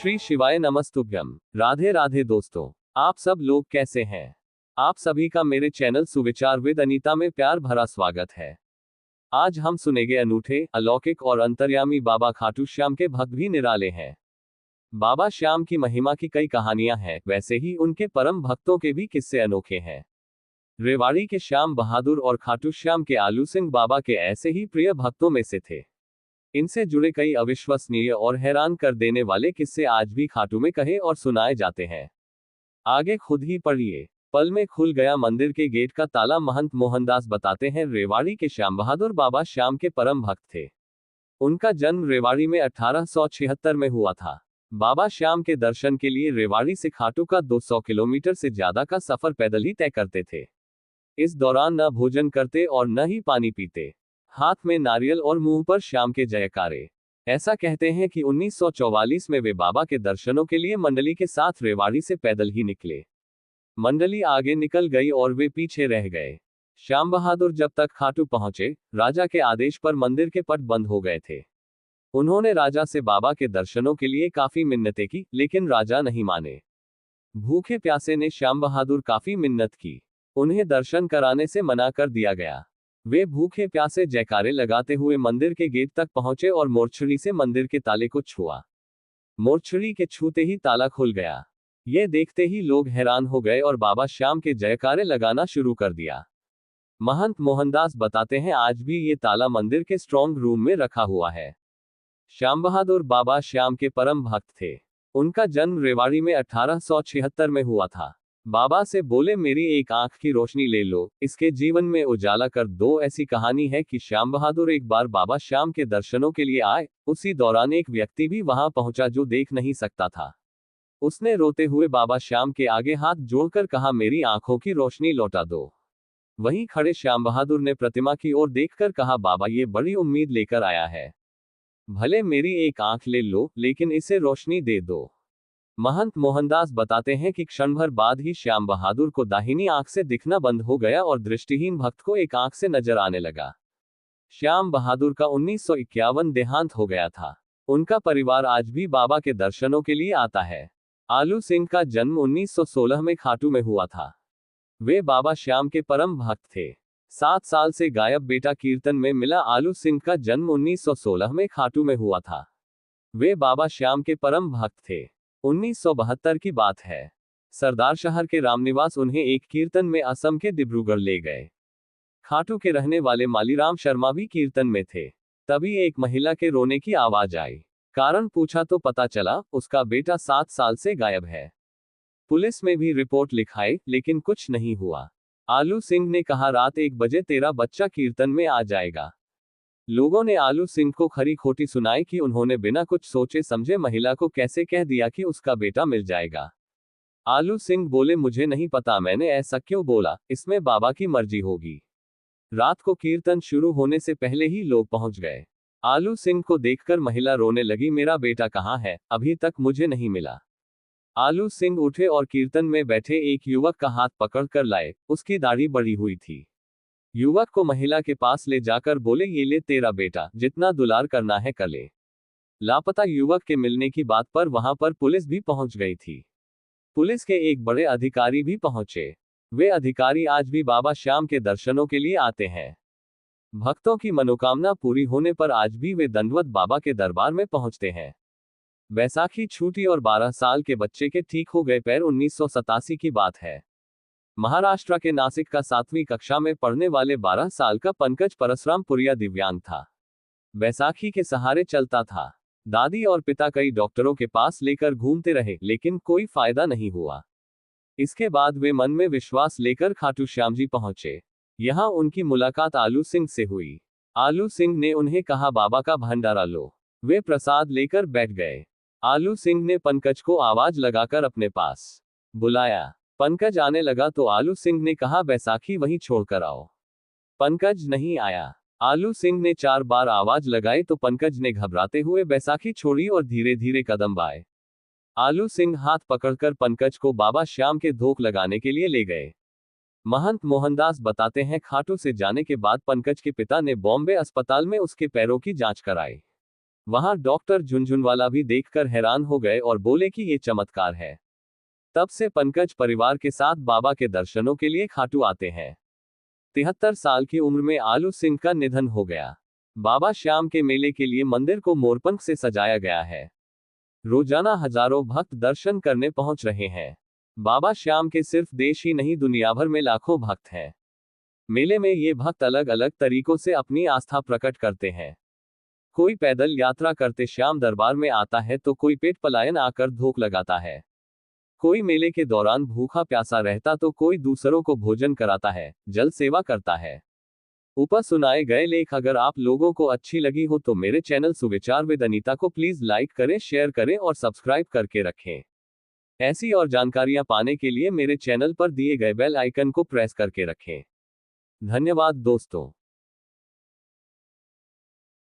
श्री शिवाय नमस्तुभ्यम। राधे राधे दोस्तों, आप सब लोग कैसे हैं? आप सभी का मेरे चैनल सुविचार विद अनीता में प्यार भरा स्वागत है। आज हम सुनेंगे अनूठे, अलौकिक और अंतर्यामी बाबा खाटू श्याम के भक्त भी निराले हैं। बाबा श्याम की महिमा की कई कहानियां हैं, वैसे ही उनके परम भक्तों के भी किस्से अनोखे हैं। रेवाड़ी के श्याम बहादुर और खाटू श्याम के आलू सिंह बाबा के ऐसे ही प्रिय भक्तों में से थे। इनसे जुड़े कई अविश्वसनीय और हैरान कर देने वाले किस्से आज भी खाटू में कहे और सुनाए जाते हैं। आगे खुद ही पढ़िए। पल में खुल गया मंदिर के गेट का ताला। महंत मोहनदास बताते हैं, रेवाड़ी के श्याम बहादुर बाबा श्याम के परम भक्त थे। उनका जन्म रेवाड़ी में 1876 में हुआ था। बाबा श्याम के दर्शन के लिए रेवाड़ी से खाटू का 200 किलोमीटर से ज्यादा का सफर पैदल ही तय करते थे। इस दौरान न भोजन करते और न ही पानी पीते। हाथ में नारियल और मुंह पर श्याम के जयकारे। ऐसा कहते हैं कि 1944 में वे बाबा के दर्शनों के लिए मंडली के साथ रेवाड़ी से पैदल ही निकले। मंडली आगे निकल गई और वे पीछे रह गए। श्याम बहादुर जब तक खाटू पहुंचे, राजा के आदेश पर मंदिर के पट बंद हो गए थे। उन्होंने राजा से बाबा के दर्शनों के लिए काफी मिन्नतें की, लेकिन राजा नहीं माने। भूखे प्यासे ने श्याम बहादुर काफी मिन्नत की, उन्हें दर्शन कराने से मना कर दिया गया। वे भूखे प्यासे जयकारे लगाते हुए मंदिर के गेट तक पहुंचे और मोरछड़ी से मंदिर के ताले को छुआ। मोरछड़ी के छूते ही ताला खुल गया। ये देखते ही लोग हैरान हो गए और बाबा श्याम के जयकारे लगाना शुरू कर दिया। महंत मोहनदास बताते हैं, आज भी ये ताला मंदिर के स्ट्रॉन्ग रूम में रखा हुआ है। श्याम बहादुर बाबा श्याम के परम भक्त थे। उनका जन्म रेवाड़ी में 1876 में हुआ था। बाबा से बोले, मेरी एक आंख की रोशनी ले लो, इसके जीवन में उजाला कर दो। ऐसी कहानी है कि श्याम बहादुर एक बार बाबा श्याम के दर्शनों के लिए आए। उसी दौरान एक व्यक्ति भी वहां पहुंचा जो देख नहीं सकता था। उसने रोते हुए बाबा श्याम के आगे हाथ जोड़कर कहा, मेरी आंखों की रोशनी लौटा दो। वहीं खड़े श्याम बहादुर ने प्रतिमा की ओर देखकर कहा, बाबा ये बड़ी उम्मीद लेकर आया है, भले मेरी एक आंख ले लो, लेकिन इसे रोशनी दे दो। महंत मोहनदास बताते हैं कि क्षण भर बाद ही श्याम बहादुर को दाहिनी आंख से दिखना बंद हो गया और दृष्टिहीन भक्त को एक आंख से नजर आने लगा। श्याम बहादुर का 1951 देहांत हो गया था। उनका परिवार आज भी बाबा के दर्शनों के लिए आता है। आलू सिंह का जन्म 1916 में खाटू में हुआ था। वे बाबा श्याम के परम भक्त थे। 7 साल से गायब बेटा कीर्तन में मिला। आलू सिंह का जन्म 1916 में खाटू में हुआ था। वे बाबा श्याम के परम भक्त थे। 1972 की बात है। सरदार शहर के रामनिवास उन्हें एक कीर्तन में असम के डिब्रूगढ़ ले गए। खाटू के रहने वाले मालीराम शर्मा भी कीर्तन में थे। तभी एक महिला के रोने की आवाज आई। कारण पूछा तो पता चला उसका बेटा 7 साल से गायब है। पुलिस में भी रिपोर्ट लिखाई, लेकिन कुछ नहीं हुआ। आलू सिंह ने कहा, रात 1 बजे तेरा बच्चा कीर्तन में आ जाएगा। लोगों ने आलू सिंह को खरी खोटी सुनाई कि उन्होंने बिना कुछ सोचे समझे महिला को कैसे कह दिया कि उसका बेटा मिल जाएगा। आलू सिंह बोले, मुझे नहीं पता मैंने ऐसा क्यों बोला, इसमें बाबा की मर्जी होगी। रात को कीर्तन शुरू होने से पहले ही लोग पहुंच गए। आलू सिंह को देखकर महिला रोने लगी, मेरा बेटा कहाँ है, अभी तक मुझे नहीं मिला। आलू सिंह उठे और कीर्तन में बैठे एक युवक का हाथ पकड़कर लाए। उसकी दाढ़ी बढ़ी हुई थी। युवक को महिला के पास ले जाकर बोले, ये ले तेरा बेटा, जितना दुलार करना है कर ले। लापता युवक के मिलने की बात पर वहां पर पुलिस भी पहुंच गई थी। पुलिस के एक बड़े अधिकारी भी पहुंचे। वे अधिकारी आज भी बाबा श्याम के दर्शनों के लिए आते हैं। भक्तों की मनोकामना पूरी होने पर आज भी वे दंडवत बाबा के दरबार में पहुंचते हैं। बैसाखी छूटी और 12 साल के बच्चे के ठीक हो गए पैर। 1987 की बात है। महाराष्ट्र के नासिक का 7वीं कक्षा में पढ़ने वाले 12 साल का पंकज परसरामपुरिया दिव्यांग था। बैसाखी के सहारे चलता था। दादी और पिता कई डॉक्टरों के पास लेकर घूमते रहे, लेकिन कोई फायदा नहीं हुआ। इसके बाद वे मन में विश्वास लेकर खाटू श्याम जी पहुंचे। यहां उनकी मुलाकात आलू सिंह से हुई। आलू सिंह ने उन्हें कहा, बाबा का भंडारा लो। वे प्रसाद लेकर बैठ गए। आलू सिंह ने पंकज को आवाज लगाकर अपने पास बुलाया। पंकज आने लगा तो आलू सिंह ने कहा, बैसाखी वहीं छोड़कर आओ। पंकज नहीं आया। आलू सिंह ने 4 बार आवाज लगाई तो पंकज ने घबराते हुए बैसाखी छोड़ी और धीरे धीरे कदम बढ़ाए। आलू सिंह हाथ पकड़कर पंकज को बाबा श्याम के धोख लगाने के लिए ले गए। महंत मोहनदास बताते हैं, खाटू से जाने के बाद पंकज के पिता ने बॉम्बे अस्पताल में उसके पैरों की जांच कराई। वहां डॉक्टर झुनझुनवाला भी देखकर हैरान हो गए और बोले कि ये चमत्कार है। तब से पंकज परिवार के साथ बाबा के दर्शनों के लिए खाटू आते हैं। 73 साल की उम्र में आलू सिंह का निधन हो गया। बाबा श्याम के मेले के लिए मंदिर को मोरपंख से सजाया गया है। रोजाना हजारों भक्त दर्शन करने पहुंच रहे हैं। बाबा श्याम के सिर्फ देश ही नहीं दुनिया भर में लाखों भक्त हैं। मेले में ये भक्त अलग अलग तरीकों से अपनी आस्था प्रकट करते हैं। कोई पैदल यात्रा करते श्याम दरबार में आता है तो कोई पेट पलायन आकर धोख लगाता है। कोई मेले के दौरान भूखा प्यासा रहता तो कोई दूसरों को भोजन कराता है, जल सेवा करता है। ऊपर सुनाए गए लेख अगर आप लोगों को अच्छी लगी हो तो मेरे चैनल सुविचार विद अनीता को प्लीज लाइक करें, शेयर करें और सब्सक्राइब करके रखें। ऐसी और जानकारियां पाने के लिए मेरे चैनल पर दिए गए बेल आइकन को प्रेस करके रखें। धन्यवाद दोस्तों।